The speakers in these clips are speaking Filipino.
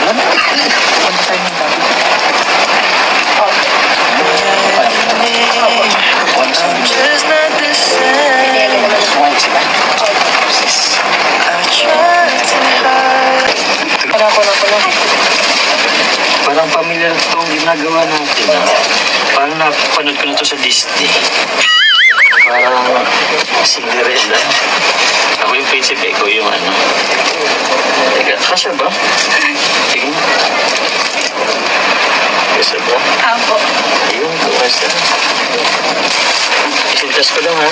Punta tayo ng gabi. Parang pamilyar itong ginagawa natin. Parang napapanood ko na ito sa Disney. Parang Cinderella. Ako yung prinsipe, ikaw yung ano. Teka, kasya ba? Sige. Kasya ba? Apo. Ayun, kasya. Isintas ko lang ha.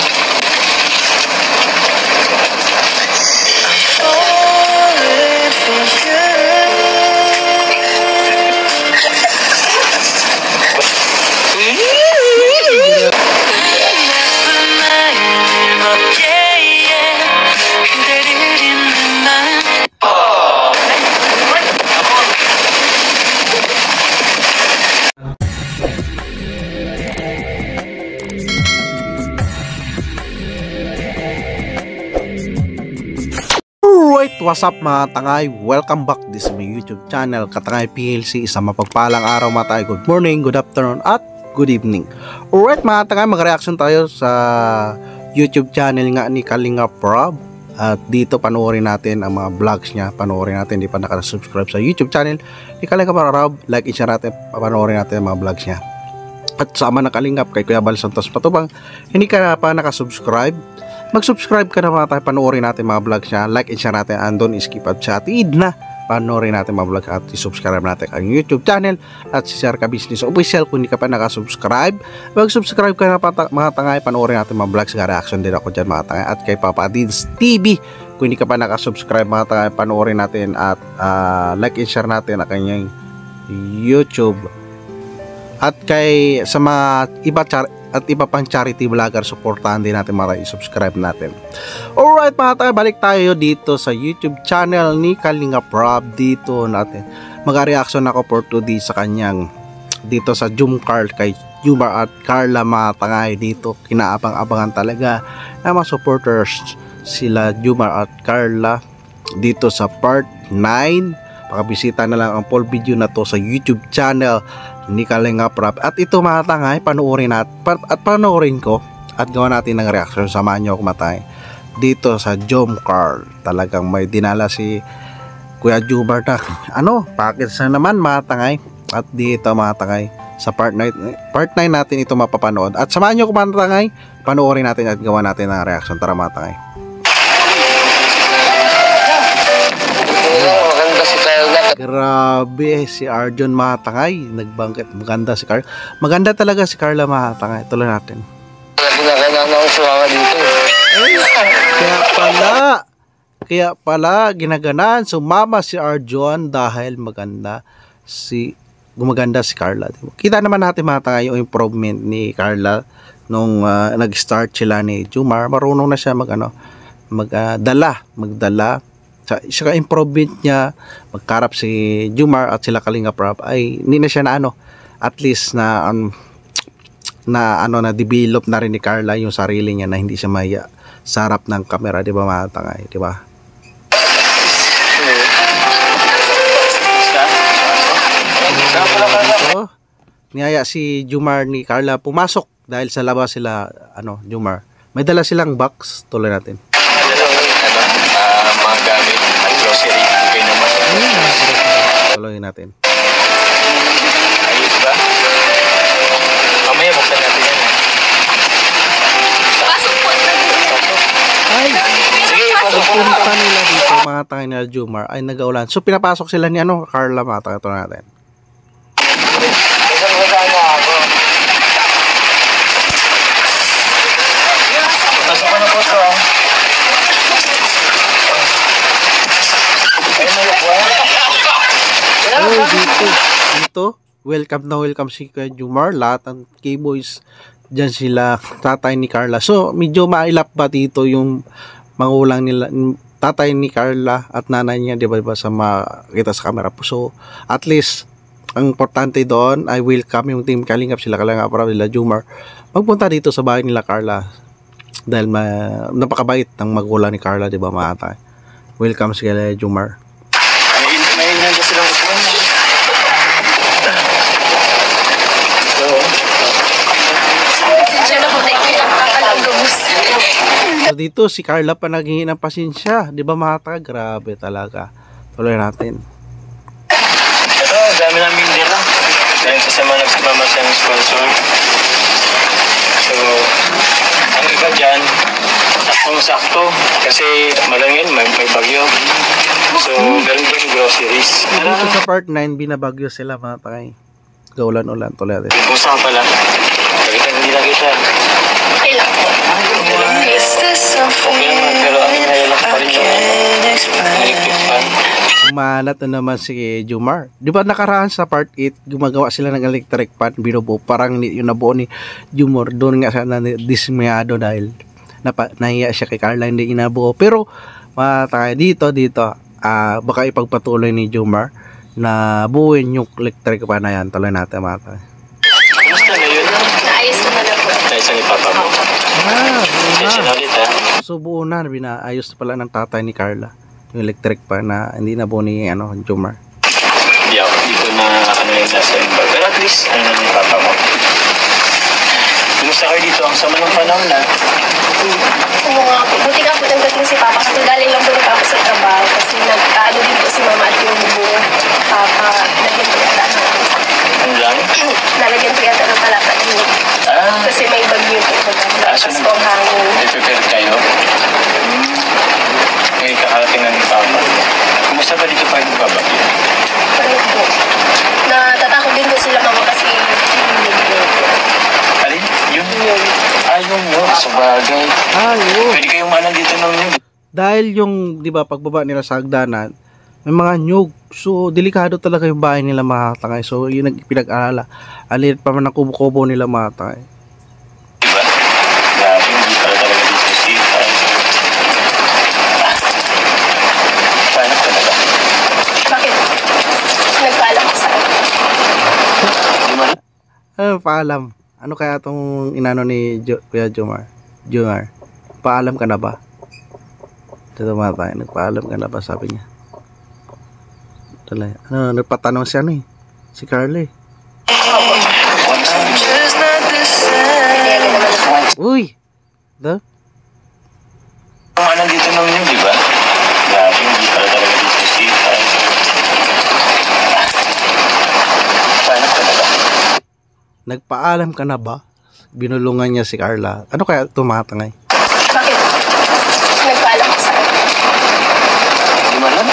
Alright, what's up mga tangay? Welcome back this my YouTube channel, Katangay PLC. Isang mapagpalang araw mga tangay. Good morning, good afternoon, at good evening. Alright mga tangay, mag-reaction tayo sa YouTube channel nga ni Kalinga Prab. At dito panoorin natin ang mga vlogs niya. Panoorin natin, hindi pa nakasubscribe sa YouTube channel ni Kalinga Prab, like and share natin, panoorin natin ang mga vlogs niya. At sama na Kalingap kay Kuya Bal Santos Patubang, hindi ka pa nakasubscribe, mag-subscribe ka na mga tayo, panoorin natin mga vlogs niya, like and share natin, andon skip at chatid na panoorin natin mga vlogs at i-subscribe natin ang YouTube channel at si Sir Ka Business Official. Kung hindi ka pa nakasubscribe, mag-subscribe ka na mga tangay, panoorin natin mga vlogs, reaction din ako dyan mga tangay, at kay Papa Deeds TV. Kung hindi ka pa nakasubscribe mga tangay, panoorin natin at like and share natin ang kanyang YouTube. At kay sa mga iba pang charity vlogger, supportahan din natin mga tayo, i-subscribe natin. Alright mga tayo, balik tayo dito sa YouTube channel ni Kalinga Prab. Dito natin mag-reaction ako for today sa kanyang dito sa Jumcar kay Jumar at Carla mga tangay. Dito kinaabang-abangan talaga na mga supporters sila Jumar at Carla dito sa part 9. Pakabisita na lang ang full video na to sa YouTube channel ni Kalinga Prab. At ito mga tangay, panoorin ko at gawa natin ng reaction. Samahan nyo ako matay dito sa Jumcar. Talagang may dinala si Kuya Jumar na package na naman mga tangay. At dito mga tangay, sa part 9 natin ito mapapanood. At samahan nyo ako mga tangay, panoorin natin at gawa natin ng reaction. Tara mga tangay. Grabe si Arjon mga tangay, nagbangkit. Maganda si Carla. Maganda talaga si Carla mga tangay. Tuloy natin. Kaya pala ginaganan sumama si Arjon dahil gumaganda si Carla. Kita naman natin mga tangay yung improvement ni Carla nung nag-start sila ni Jumar. Marunong na siya magdala. Sa improvement niya, magkarap si Jumar at sila Kalinga Prab ay hindi na siya na at least na develop na rin ni Carla yung sarili niya na hindi siya maya sa harap ng camera, di ba mga tangay, di ba? So, niyaya si Jumar ni Carla pumasok dahil sa labas sila Jumar. May dala silang box, tuloy natin. Mga gamit at grocery. Okay naman. Tuloy natin. Ayos ba? Mamaya buksan natin yan. Pasok po. Ay! Sige, pasok po. Punta nila dito mga tangay na Jumar ay nag-aulan. So pinapasok sila ni Carla mga tangay. Tuloy natin. Pasok ko na po ito. Dito, welcome si Kuya Jumar. Lahat ng K-boys dyan sila, tatay ni Carla. So medyo mailap ba dito yung mangulang nila, tatay ni Carla at nanay niya, di ba sa makita sa camera po. So at least ang importante doon ay welcome yung team Kalingap, sila Kalinga Prab, sila Jumar magpunta dito sa bahay nila Carla dahil napakabait ng magulang ni Carla, di ba mga tay? Welcome si Jumar. May kasi lang So dito si Carla pa naghihingi ng pasensya, 'di ba mga taga? Grabe talaga. Tuloy natin. Ito, dami namin dila. Dahil sa mga nagsumama sa sponsor. So, ang iba dyan, saktong-sakto. Kasi malangin, may bagyo. So, galing din groceries. Dito sa part 9, binabagyo sila mga taga. Gaulan-ulan, tuloy natin. Kung saan pala? Kalitan hindi na kita. Okay lang po. Okay naman, pero ang nailang pa rin yung electric fan. Umalat na naman si Jumar. Di ba nakaraan sa part 8, gumagawa sila ng electric fan, binubuo. Parang yung nabuo ni Jumar, doon nga siya dismayado dahil nahiya siya kay Carla, hindi inabuo. Pero, tayo dito, baka ipagpatuloy ni Jumar na buuin yung electric fan na yan. Tuloy natin mga tayo. Basta na yun. Naayos naman na po. Naisa ni Papa mo. Kasi na ulit ha. So buo na, binaayos pala ng tatay ni Carla yung electric fan na hindi na buo ni Jumar. Hindi ko na yung nasa inbar. Pero at least, ni Papa mo. Kumusta kayo dito? Ang sama ng panahon na. Oo nga po. Buti nga po nagdating si Papa. Kasi galing lang po ni Papa sa trabaho. Kasi nag-ano din po si Mama at yung buo. Papa, naging po yata na. Ano lang? Nalagyan po yata ng palata. Kasi may bagyo po. Tapos po ang hangin. Prepare kayo? May kakarating na ni Papa. Kumusta ba dito pa yung babagyo? Paano po? Natatakot din po sila Mama kasi Alin? Yung sa bagay. Pwede kayong manan dito ng nyug. Dahil yung, di ba, pagbaba nila sa hagdanan, may mga nyug. So, delikado talaga yung bahay nila mga tangay. So, yun ang pinag-alala. Alit pa man ang kubo-kubo nila mga tangay. Diba? Grabe, hindi pala talaga dito safe. Paano talaga? bakit? Nagpaalam ko sa akin. Di ba? Paalam. Ano kaya tong inano ni Kuya Jumar? Jumar, paalam ka na ba? Dito mga tayo, nagpaalam ka na ba sabi niya? Talay. Nagpatanong siya si Carly. Uy! Da? Kung manan dito ng nyug, di ba? Grabe, hindi pala talaga dito safe. Paano talaga? Nagpaalam ka na ba? Binulungan niya si Carla. Ano kaya tumatangay? Bakit? Nagpaalam ko sa akin. Di ba lang?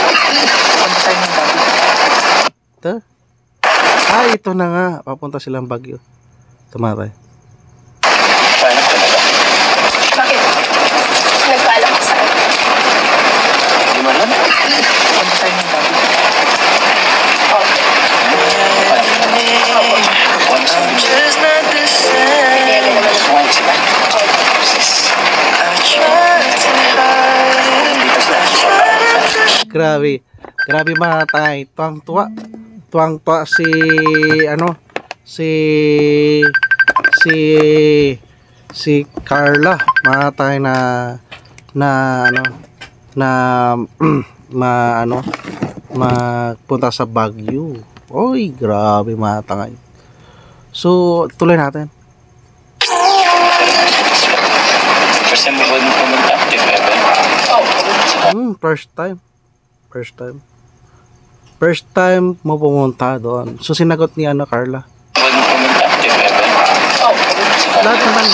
Da? Ito na nga. Papunta silang Bagyo. Tumatay. Paano talaga? Bakit? Nagpaalam ko sa akin. Di ba lang? Grabe. Grabe mga tay. Tuwang-tuwa. Tuwang-tuwa si Carla. Mga tay magpunta sa Baguio. Oy, grabe mga tay. So, tuloy natin. First time mo ba pumunta? If ever? First time mo pumunta doon. So, sinagot ni Carla. Ba't mo pumunta? If ever?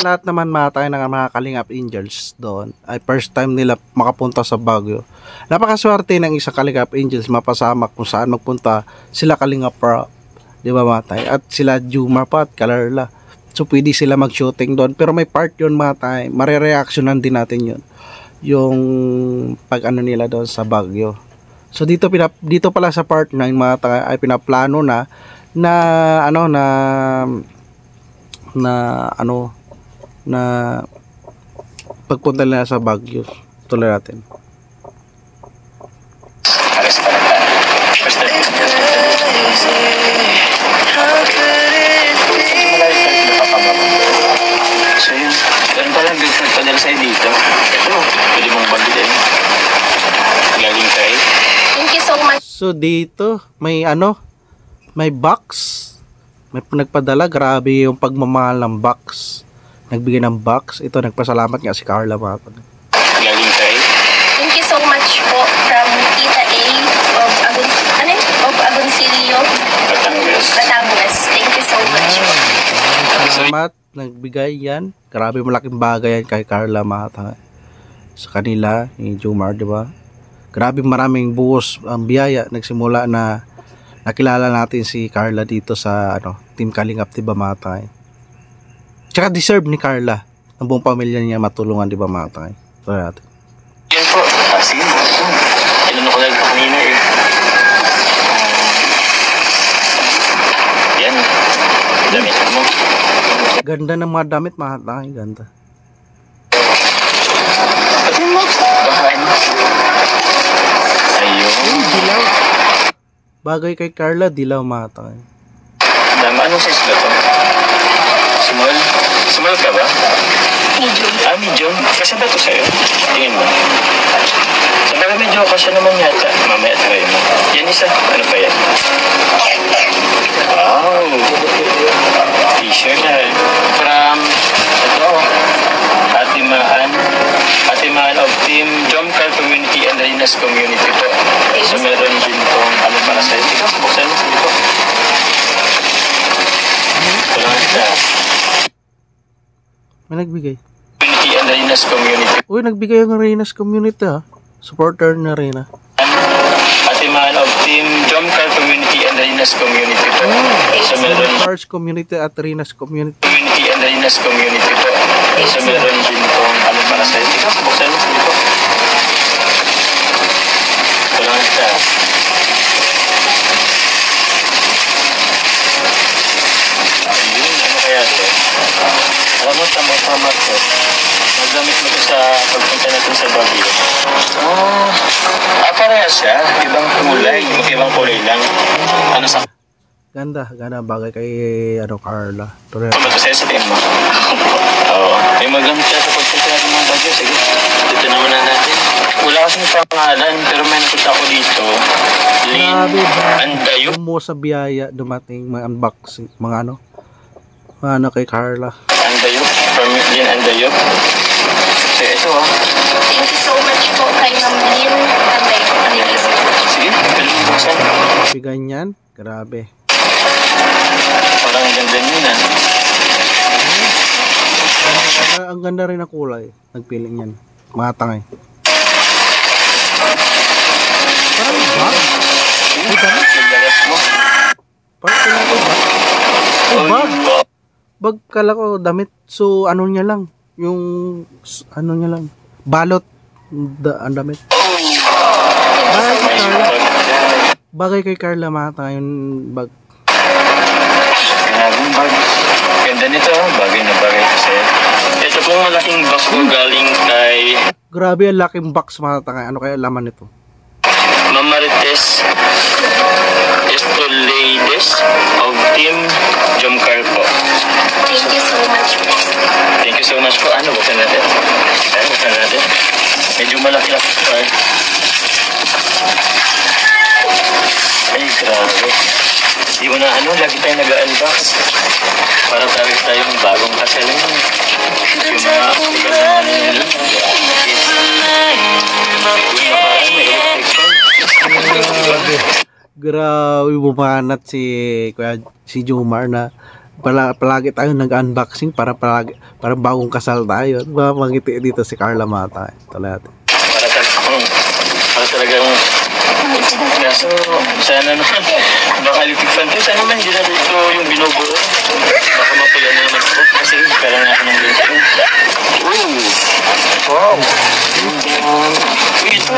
Lahat naman matay ng mga Kalingap Angels doon ay first time nila makapunta sa Baguio. Napakaswerte ng isang Kalingap Angels mapasama kung saan magpunta sila Kalingap Rob, di ba matay? At sila Jumar pa at Carla. So pwede sila mag-shooting doon. Pero may part yun matay. Marireactionan din natin yun. Yung pag ano nila doon sa Baguio. So dito pala sa part 9 matay ay pinaplano na pagpunta nila sa Baguio. Tuloy natin. Alas pa lang. First time. So yun. Ganun palang good food padala sa'yo dito. Ito, pwede mong pagbilin. Galing kayo. Thank you so much. So dito may may box. May nagpadala, grabe yung pagmamahal ng box. Nagbigay ng box. Ito, nagpasalamat nga si Carla mga kapatid. galing kay Thank you so much po from Tita A of Agoncillo, Batangas. Batangas. Thank you so much po. Salamat, nagbigay yan. Grabe malaking bagay yan kay Carla Mata. Sa kanila, ni Jomar, di ba? Grabe maraming buhos ang biyaya. Nagsimula na nakilala natin si Carla dito sa Team Kalingap, di ba Mata? Tsaka deserve ni Carla ang buong pamilya niya matulungan, di ba Mata? So, natin. Yan po. Sige. Inano ko lang kanina eh. Yan. Damit mo. Ganda ng mga damit, Mata. Ganda. Pati mo. Baka ano. Ayun. Dilaw. Bagay kay Carla, dilaw Mata. Dama, anong size ba ito? Small? Small ka ba? Medium. Medium. Kasi ba ito sa'yo? Tingin mo. Sa bagay medyo kasi naman yata. Mamaya try mo. Yan isa. Ano pa yan? Wow. T-shirt na. From, ito, Atimaan of Team Jomcar Community and Reynas Community po. So meron din itong ano para sa'yo. Ikaw, buksan mo. Sige po. Ito lang siya. May nagbigay. Community and Reynas Community. Uy, nagbigay ang Reynas Community Supporter na Reyna. Atimaan of Team Jomcar Community and Reynas Community po. So meron Stars Community at Reynas Community. Community and Reynas Community po. So meron din itong ano para sa'yo. Ikaw, buksan mo. Sige po. Ito lang siya. Ayun, ano kaya ito? Alam mo, tama ito. Magamit mo ito sa pagpunta natin sa Baguio. Parehas siya. Ibang kulay. Ibang kulay lang. Ano sa... Ganda bagay kay Carla. Ano ba sa'yo sa tingin mo? Oo. May magamit siya sa pagpunta natin mga Baguio. Sige. Dito naman na natin. Wala kasing pangalan, pero may nakita ko dito. Grabe ba? Andayo. Mo sa biyaya dumating mga unboxing, mga kay Carla. Andayo. From Lin Andayo. So ito Thank you so much po kay Ma'am Lynn Andayo. Sige. Buksan. Bigay niyan. Grabe. Parang ganda nyo na. Ang ganda rin ang kulay. Nagpili niyan. Mga tangay. Parang bag. Lagas mo. Parang kala ko bag. Bag. Bag kala ko damit. So ano niya lang. Yung ano niya lang. Balot. Ang damit. Bagay kay Carla Mata yung bag. Grabing bag. Ganda nito. Bagay na bagay kasi. Ito pong malaking box ko galing kay Grabe ang laking box Mata. Ano kaya laman nito? Mamarites Estolaides of Team Jomcar po. Thank you so much po. Thank you so much po. Ano, buksan natin? Buksan natin. Medyo malaki-laki po Ay, grabe. Di mo na lagi tayong nag-unbox. Para tayong bagong kasalan. Yung mga tigas na nila. Grabe bumanat si Jomar na palagi tayo nag-unboxing para bagong kasal tayo. Diba mangiti dito si Carla Mata. Talaga. Para talagang kaso sana naman baka lipigpan ko. Sana naman hindi na dito yung binubuo. Baka mapula na naman po. Kasi kailan na ako ng dito. Wow. Ito.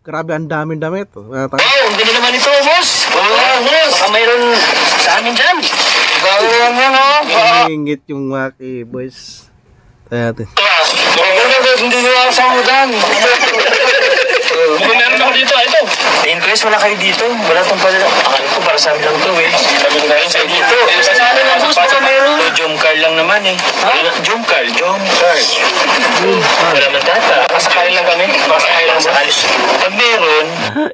Grabe ang daming damit. Wow, ang ganda naman ito, boss. Wow, boss. Baka mayroon sa amin dyan. Bawang yan, Hingit yung mga boys. Tayo natin. Hindi nyo ako sa mudan. Kung meron ako dito, ito. In-quest, wala kayo dito. Wala itong pala. Akala ko para sa amin lang ito eh. Maganda rin sa'yo dito. Sa amin lang, boss. Baka meron. Jomcar lang naman eh. Jomcar. Wala man data. Makasakali lang kami. Makasakali lang sa alis. Pag meron.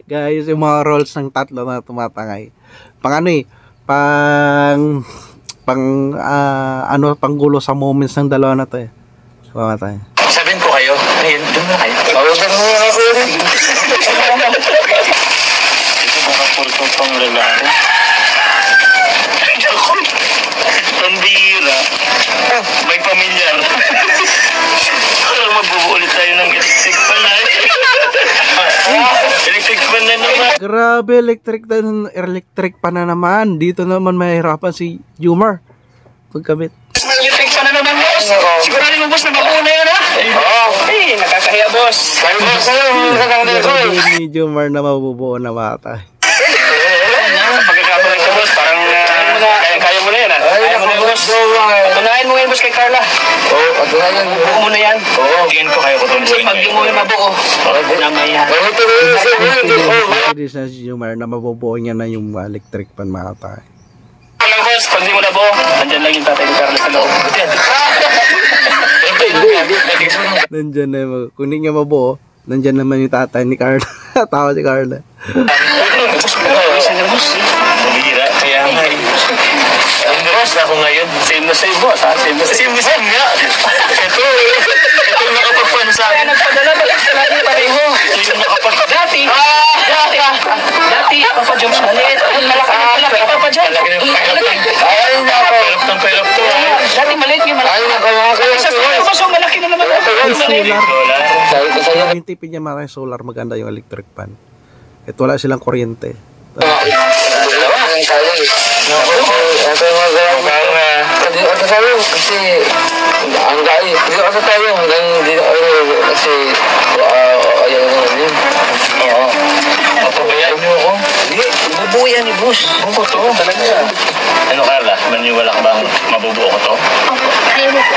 Guys, yung mga rolls ng tatlo na tumatangay. Panggulo sa moments ng dalawa na to eh. Pamatay. Sabihin ko kayo, doon na kayo. Tawagan mo na ako rin. Ito baka puro pang lalaki. Pambira. May pamilyar. Parang mabubuo ulit tayo ng electric pan na. Electric pan na naman. Grabe, electric pa na naman. Dito naman mahirapan si Jumar pagkabit. Electric pa na naman, boss. Sigurado mo, boss, na mabuo na yun, ha? Oo. Eh, nakakahiya, boss. Sabi mo sa'yo, Grabe ni Jumar na mabubuo na matay. pagkakapalay ka, boss, parang kaya mo na yan, ha? Kaya mo na yan, boss. Tunahin mo yan, boss, kay Carla. Oo, tunahin mo. Buo mo na yan. Oo. Tingin ko kaya ko ito. Pag di mo na mabuo, namay yan. Hindi na si Jumar na mabubuo niya na yung electric pan matay. Lang, boss, pag di mo na buo, andyan lang yung tatay ni Carla sa loob. Nandyan na yung, kung hindi niya mabuo, nandyan naman yung tatay ni Carla. Tawa si Carla. Pambira. Kaya nga eh. Ang boss ako ngayon. Same na same, boss, ha? Same na same. Same nga. Ito yung nakapagpano sa Kaya akin. nagpadala balik sa lagi pareho. Ito yung nakapag... Dati, Papa Joms, maliit. Malaki, Papa Joms. Ay, Perap ng perap to. Dati maliit yung malaki. Sa solar, boss, oh, malaki na naman. Solar. Yung tipid niya mga solar, maganda yung electric pan. At wala silang kuryente. Bubuyan ni boss. Bubo to. Talaga. Ano Carla? Maniwala ka bang mabubuo ko to? Opo, kaya mo po.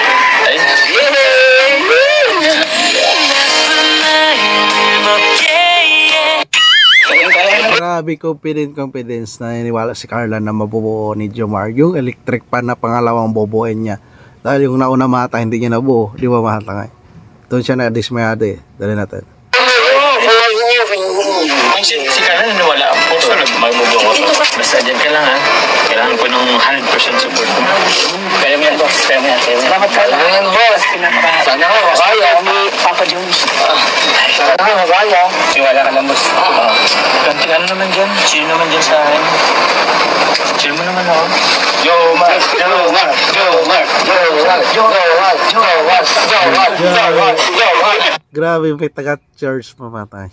Ay, Grabe, confidence na niniwala si Carla na mabubuo ni Jomar yung electric pan na pangalawang bubuuin niya. Dahil yung nauna mata hindi niya nabuo, di ba mata nga? Doon siya na-dismayado eh. Dali natin. si Carla naniwala ako. So, magbubuo ko to. Basta dyan ka lang ha. Kailangan ko ng 100% support mo. Kaya mo yan, boss. Kaya mo yan. Salamat ka lang. Ayan, boss. Sana ka makaya. Papa Jones. Sana ka makaya. Iwala ka lang, boss. Kanting ano naman dyan? Sino naman dyan sa akin? Chill mo naman ako. Jomar. Grabe, may taga-church mamatay.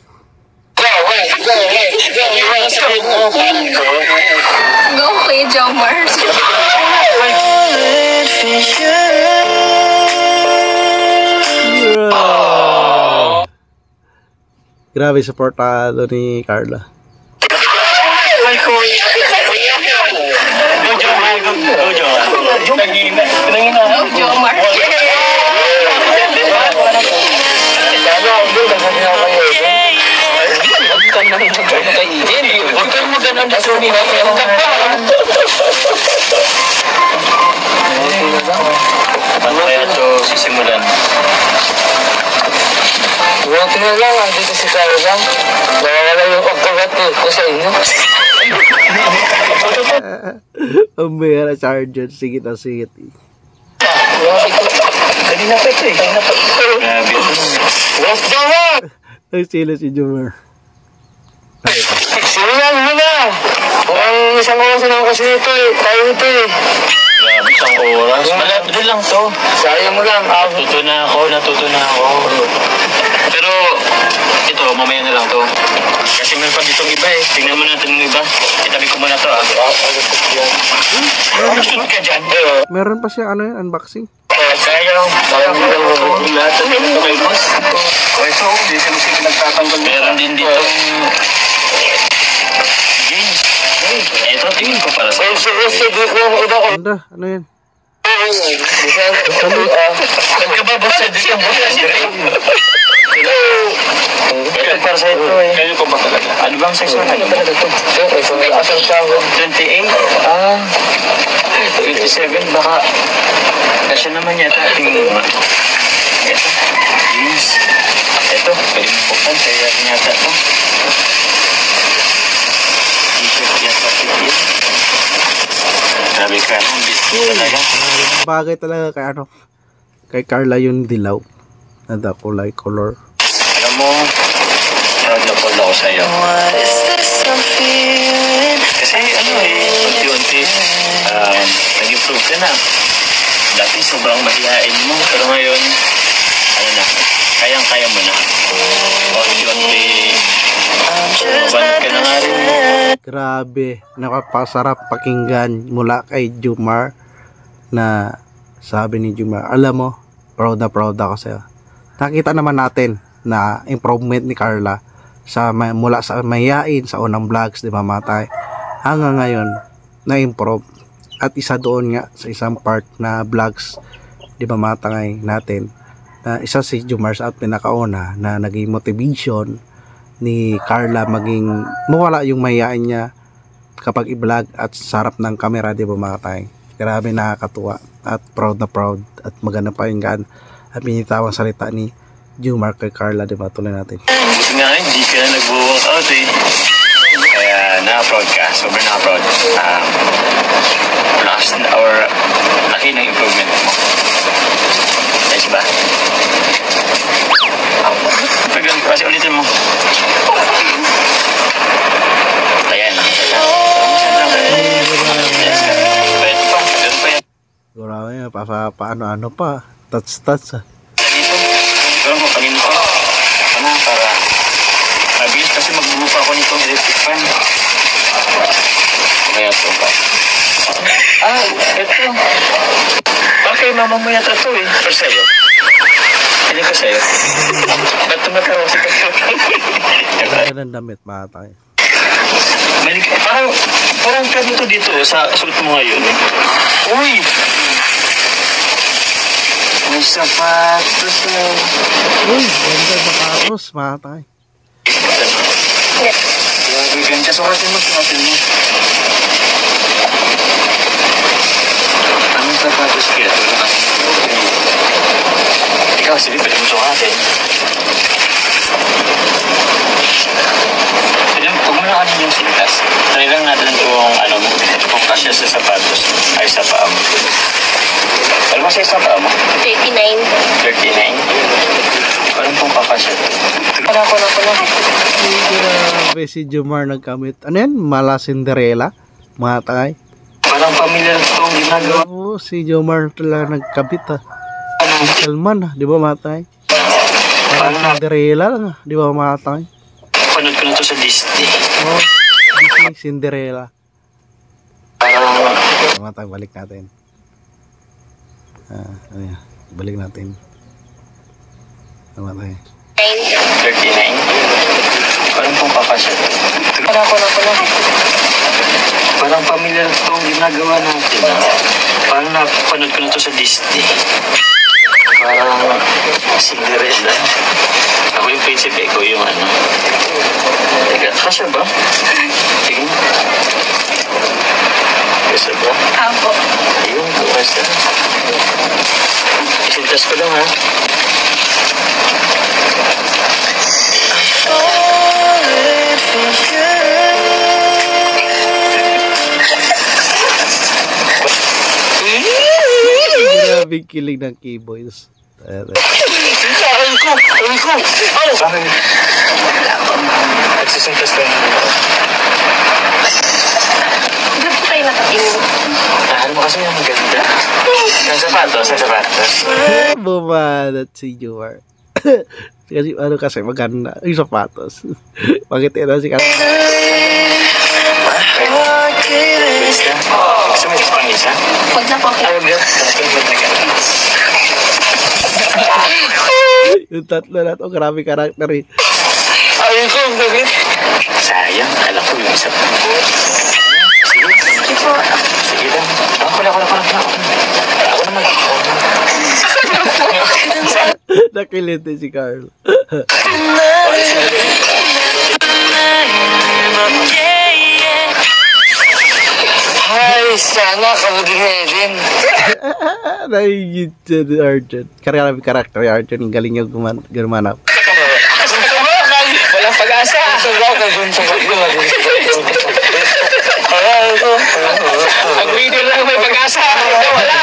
Go kay Jomar. Grabe, supportado ni Carla. Go Jomar. Huwag kang maganon na sumi. Paano kaya ito sisimulan? Buti na lang, andito si Carla. Nawawala yung pagkagat ko sa inyo. Ang mayara charger, sigit na sigit. Kanina pa ito eh. Grabe. Let's go on! Ang sila si Jomar. Simulan mo na! Mukhang isang oras na ako kasi ito eh. Tayo ito eh. Grabe, isang oras. Malapit lang to. Sayang mo lang. Natuto na ako. Pero, ito, mamaya na lang to. Kasi meron pa ditong iba eh. Tingnan mo natin yung iba. Itabi ko muna to ah. Shoot ka dyan. Meron pa siya, ano yun, unboxing? Sayang mo lang lahat. Ito kay boss. Okay, so, di siya nagtatanggal. Meron din dito games. Ito, tingin ko para sa'yo. Ganda, ano yun? Saan ka ba, boss? Dito ka, boss. Ito para sa'yo ito eh. Kaya ko ba talaga? Ano bang size mo? Ano talaga ito? 28? 27 baka. Kasi naman yata. Tingin mo. Ito. Jeans. Ito. Pwede mo pupan. Kaya yata ito. T-shirt yata. Grabe ka. Ang biscuit talaga. Bagay talaga kay ano, kay Carla yung dilaw. na the kulay color. Alam mo, proud na proud ako sa'yo. Kasi unti-unti, nag-improve ka na. Dati sobrang mahihain mo, pero ngayon, kayang-kaya mo na. Unti-unti, mabalik ka na nga rin. Grabe, nakapasarap pakinggan mula kay Jomar na sabi ni Jomar, alam mo, proud na proud ako sa'yo. Nakita naman natin na improvement ni Carla mula sa mayayain sa unang vlogs, di ba matay, hanggang ngayon na-improve. At isa doon nga sa isang part na vlogs, di ba matangay natin, na isa si Jomar sa at pinakauna na naging motivation ni Carla maging mawala yung mayayain niya kapag i-vlog at sarap ng camera, di ba matay. Grabe, nakakatuwa at proud na proud at maganda pakinggan at binitawang salita ni Jomar kay Carla, di ba? Tuloy natin. Buti nga ngayon, di ka na nag-workout eh. Kaya na-proud ka, sobrang na-proud. Laki ng improvement mo. Ayos ba? Kasi ulitin mo. Ayan. Grabe, paano pa, touch ah. Pero mo pagin ko. Para mabilis kasi magbubuo pa ako nitong electric fan. Kaya ito pa. Ito. Bakit mama mo yata ito eh? Pero sa'yo. Hindi ko sa'yo. Ba't tumatawa si Kakao? Ganda ng damit, matay. Parang ganito dito sa suit mo ngayon. Uy! May sapatos na. Uy, ganda ng sapatos, matay. Grabe, ganda. Sukatin mo. Anong sapatos kaya? Ikaw, sige, pwede mo sukatin. Huwag mo na kanin yung sintas. Try lang natin kung kasya sa sapatos ay sa paa mo. Alam mo sa paa mo? 39. 39? Parang pong kakasya. Ako na. Grabe, si Jomar nagkamit. Ano yan? Mala Cinderella? Mga tangay. Parang pamilyar itong ginagawa. Oo, si Jomar talaga nagkabit Salman, di ba mga tangay? Parang Cinderella lang, di ba mga tangay? Panood ko na ito sa Disney. Oo, Disney Cinderella. Parang Mga tangay, balik natin. Balik natin. Mga tangay. 39? Parang pong kakasya. Ako na. Parang pamilyar itong ginagawa natin. Parang napanood ko na ito sa Disney. Parang Cinderella. Ako yung prinsip, ikaw yung Teka, kasya ba? Sige. Kasya ba? Ako. Ayun, kasya. Isintas ko lang ha. Grabe kilig ng K-Boys. Aray ko! Nagsisintas lang. Ba't po kayo nakatingin? Tahan mo kasi yung maganda. Ang sapatos. Bumanat si Jomar. Kasi maganda yung sapatos. Bakit na si Carla? Gusto mo yung pangisa? Huwag na po kayo. Yung tatlo na to, grabe karakter eh. Ayun ko, bakit? Sayang, alam ko yung isa pa. Sige po. Sige lang. Ako naman. Nakiliti si Carl. Ay, sana kamudin. Nahigit siya ni Arjun. Grabe karakter ni Arjun. Ang galing niya gumanap. Walang pag-asa. Ang video lang may pag-asa. Wala.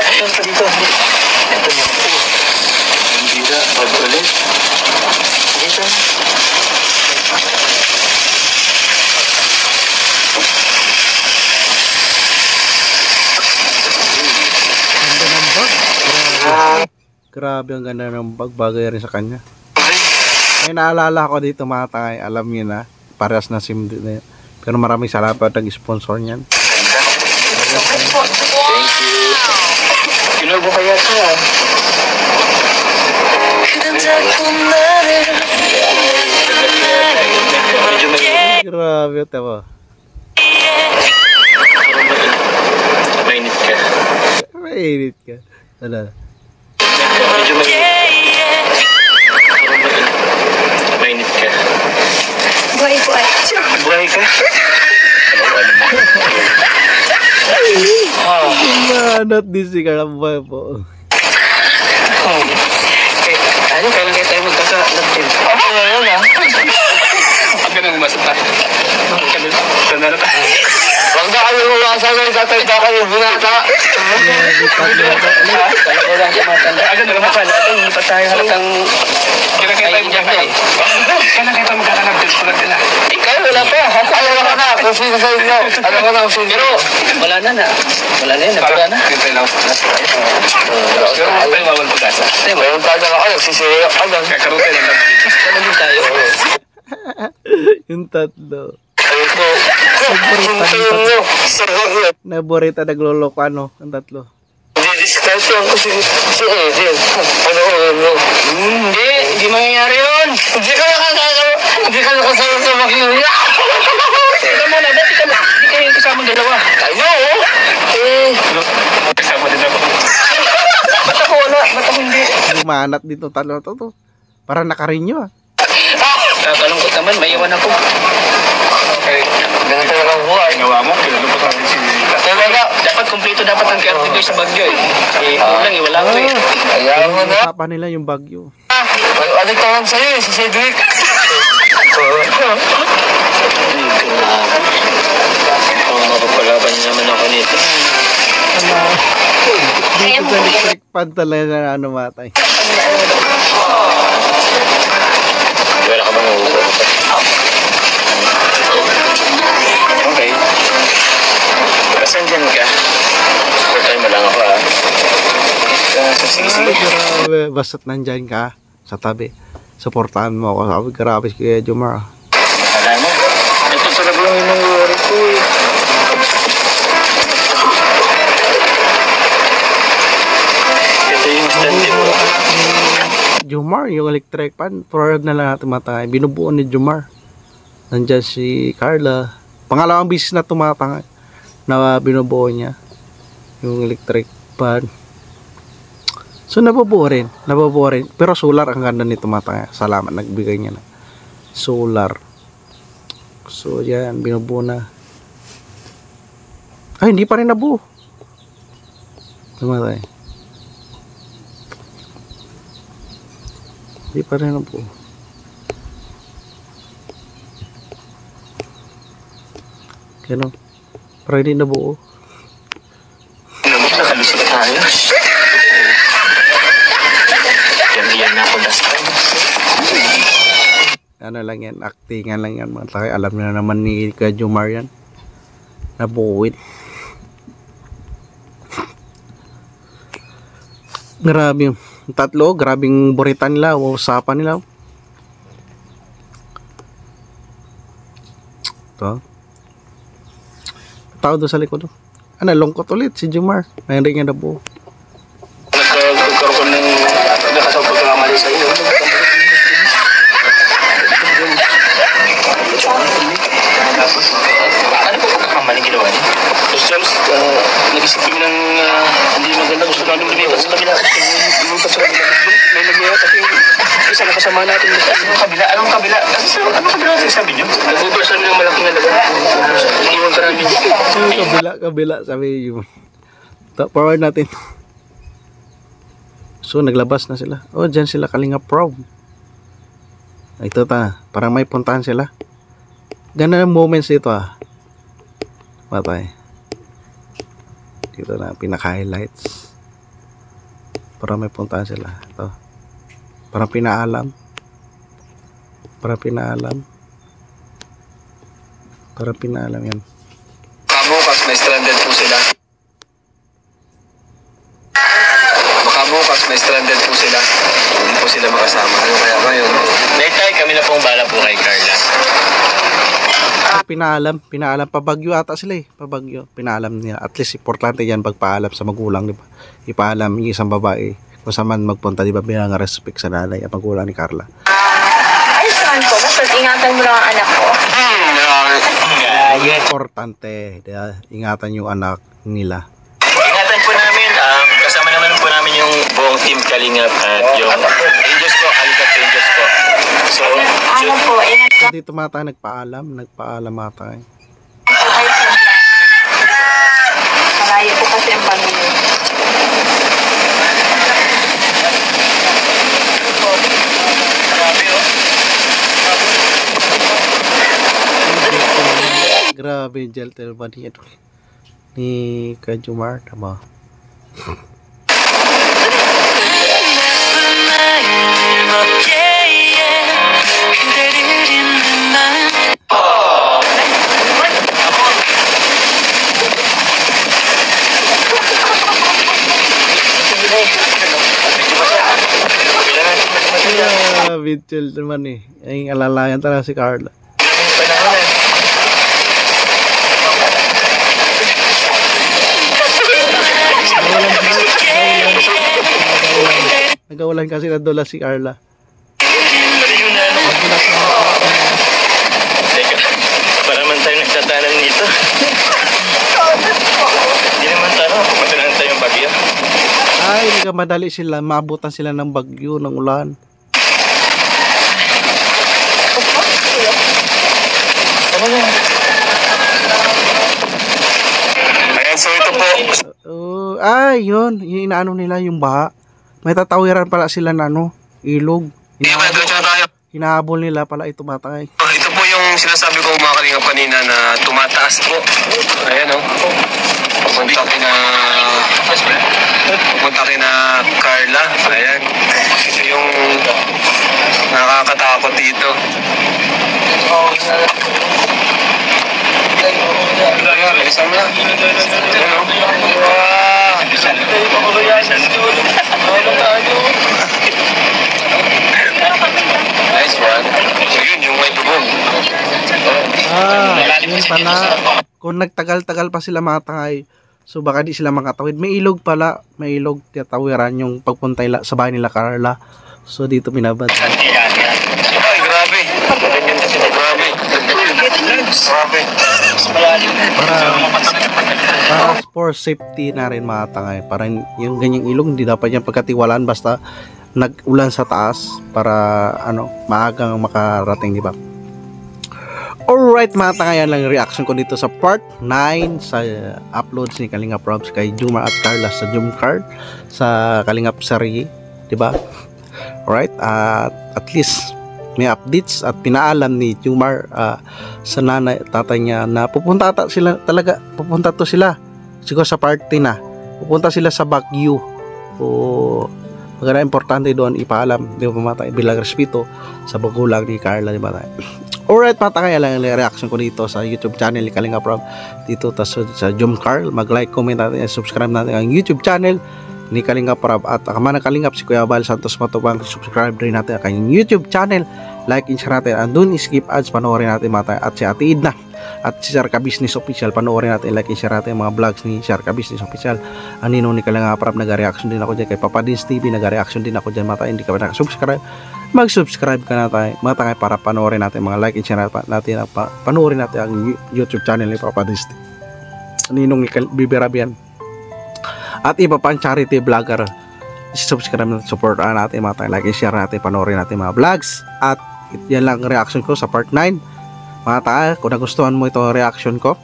Dito. Ito na po. Hindi na. Bago ulit. Dito. Ganda ng bag. Grabe. Grabe ang ganda ng bag. Bagay rin sa kanya. May naalala ko dito mga tay. Alam niyo na. Parehas na SIM din na yun. Pero maraming salamat nag-sponsor niyan. Thank you. Kinubo kaya ito ah. Medyo may... Grabe ito ba? Mainit ka. Mainit ka. Ano? Medyo may... Mainit ka. Buhay ko ay. Buhay ka? Not this karambay po. Ano, kailan kayo tayo magkaka-lagtin? Oo, ngayon ah. Ang ganun umasap tayo. Tanda na tayo. Huwag na kayo umasa ng tatay ba kayo binata? Talaga lang siya matanda. Agad na naman pala. Hindi pa tayo halatang... Kailan kayo tayo magkaka-lagtin? Kailan kayo tayo magkaka-lagtin? Ikaw, wala pa. Ayaw ka na. Kung sino sa inyo. Alam ko na kung sino. Pero, wala na na. Wala na yun. Nagpura na. Hintay lang. Pero tayo bawal pag-asa. Mayroon tayo na ako. Nagsisiriyak ka lang. Kakaroon tayo lang. Kailan din tayo. Yung tatlo. Ayoko. Naborita nagloloko ano. Ang tatlo. Didiscussion ko si Edin. Ano ano? Hindi mangyayari yun. Hindi ka nakasama sa makinig. Teka muna, ba't di kayo kasama dalawa? Tayo, kasama din ako. Ba't ako wala? Ba't ako hindi? Lumanat dito tatlo to. Para nakarinyo ah. Kakalungkot naman, may iwan ako. Okay, ganito lang ang buhay. Gawa mo, kinalungkot namin si... Talaga, dapat kumpleto dapat ang caretaker sa Bagyo eh. Kulang eh, wala ko eh. Ayaw mo na. Usapan nila yung Bagyo. Ano tawag sa'yo eh, si Cedric? Mapapalaban naman ako nito. Dito sa electric pan talaga na ano matay. Wala ka bang ulo? Okay. Kasan dyan ka? Support tayo mo lang ako ah. Sige. Grabe. Basta't nandyan ka sa tabi. Supportahan mo ako. Sabi, grabe si Kuya Jomar. Akala mo? Ito talaga lang yung nangyari ko eh. Ito yung stand mo. Jomar, yung electric pan. Forward na lang natin matangay. Binubuo ni Jomar. Nandyan si Carla. Pangalawang bisis na tumatangay na binubuo niya yung electric pan. So nabubuo rin. Pero solar ang ganda nito matangay. Salamat, nagbigay niya na solar. So yan, binubuo na. Ay, hindi pa rin nabuo. Tumatay. Hindi pa rin nabuo. Kano? Pero hindi nabuo. Nakalusot tayo. Yan na ako last time. Ano lang yan, actingan lang yan mga takay. Alam na naman ni Kuya Jomar yan. Nabuuin. Grabe yung tatlo, grabing buritan nila, usapan nila. Ito. Tao doon sa likod. Ano, lungkot ulit si Jomar. Mayroon nga nabuo. Nagkaroon ng nakasawag pagkakamali sa iyo. Ano po pagkakamali ginawa niya? Tapos James, nag-isip kami ng hindi maganda. Gusto namin lumipat sa kabila. Lumipat sa kabila. May nagyaya kasi isa na kasama natin. Anong kabila? Anong kabila? Kasi anong kabila natin sabi niyo? Nag-ubersan ng malaking alaga. Iniwan ka namin. Kabila, sabi yun. Forward natin. So, naglabas na sila. Oh, dyan sila Kalinga Proud. Ito ta, parang may puntahan sila. Ganda ng moments dito ah. Patay. Dito na, pinaka-highlights. para may puntahan sila. Ito. Parang pinaalam. Parang pinaalam yan. Bukas may stranded po sila. Baka bukas may stranded po sila. Hindi po sila makasama. Ano kaya ngayon? Later, kami na pong bala po kay Carla. Pinaalam pabagyo ata sila pabagyo, pinaalam niya. At least importante yan pagpaalam sa magulang, di ba? Ipaalam yung isang babae kung saan man magpunta, di ba, bilang respect sa nanay at magulang ni Carla. Ay, saan ko? Basta ingatan mo lang ang anak ko. Importante, di ba? Ingatan yung anak nila. Ingatan po namin, kasama naman po namin yung buong team Kalingap at yung Angels po, Kalingap Angels po. So, Ano po, ingat lang Dito mata nagpaalam mata. kayo sa vlog. Malayo po kasi ang pamilya. Grabe, gentleman ni Kajumar, tama. Grabe, gentleman ay alalayan talaga si Carla. Nagawalan kasi na dola si Carla. teka, para man tayo nagtatanan nito. Hindi naman tayo, pupunta tayong bagyo. Ay, nagmadali sila, maabutan sila ng bagyo, ng ulan. Ayan, so ito po. Yun, yung inaano nila yung baha. May tatawiran pala sila na ilog. Hinahabol nila pala ito matay. Ito po yung sinasabi ko mga kalingap kanina na tumataas po. Ayan o. Pupunta kina Carla. Ayan. Ito yung nakakatakot dito. Ayan, isang na. Ayan o. Nice one. So yun, yung may tubong. Yun pala. Kung nagtagal-tagal pa sila matangay, so baka di sila makatawid. May ilog pala. May ilog. Tatawiran yung pagpunta sa bahay nila Carla. So dito binabad. Ay, grabe. Grabe. Grabe. Para for safety na rin matangay. Para yung ganyang ilog, hindi dapat yung pagkatiwalaan basta nag-ulan sa taas para maagang makarating, di ba? Alright mga tangayan, lang reaction ko dito sa part 9 sa uploads ni Kalingap Robs kay Jumar at Carla sa Jumcard sa Kalingap Sarili, di ba? Alright, at least may updates at pinaalam ni Jumar sa nanay tatay niya na pupunta to sila siguro sa party na, pupunta sila sa Baguio. Maganda importante doon ipaalam, di ba matay, bilang respeto sa magulang ni Carla, di ba tayo? Alright mga kaya lang yung reaction ko dito sa YouTube channel ni Kalingap Rob dito sa Jumcard. Mag-like, comment natin, subscribe natin ang YouTube channel ni Kalingap Rob at kamanang Kalingap si Kuya Bal Santos Matubang. Subscribe rin natin ang kanyang YouTube channel, like and share natin, andun skip ads, panoorin natin mga tayo, at si Ate Idna at si Sharka Business Official, panoorin natin, like and share natin mga vlogs ni Sharka Business Official. Anino ni Kalingap Rob, nag-reaction din ako dyan kay Papa Dins TV, nag-reaction din ako dyan mga tayo. Hindi ka ba nakasubscribe, mag-subscribe ka na tayo mga tayo para panoorin natin, mga like and share natin, panoorin natin ang YouTube channel ni Papa Dins TV, Ninong Bibirabian at iba pang charity vlogger. Subscribe natin, support natin mga tayo, like and share natin, panoorin natin mga vlogs. At yan lang reaction ko sa part 9 mga tayo. Kung nagustuhan mo ito reaction ko,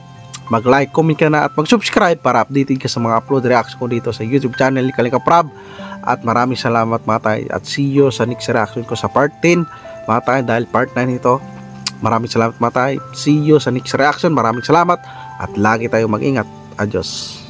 mag-like, comment ka na at mag-subscribe para updated ka sa mga upload reaction ko dito sa YouTube channel ni Kalingap Rob. At maraming salamat mga tayo, at see you sa next reaction ko sa part 10 mga tayo, dahil part 9 ito. Maraming salamat mga tayo, see you sa next reaction. Maraming salamat at lagi tayo mag-ingat. Adios.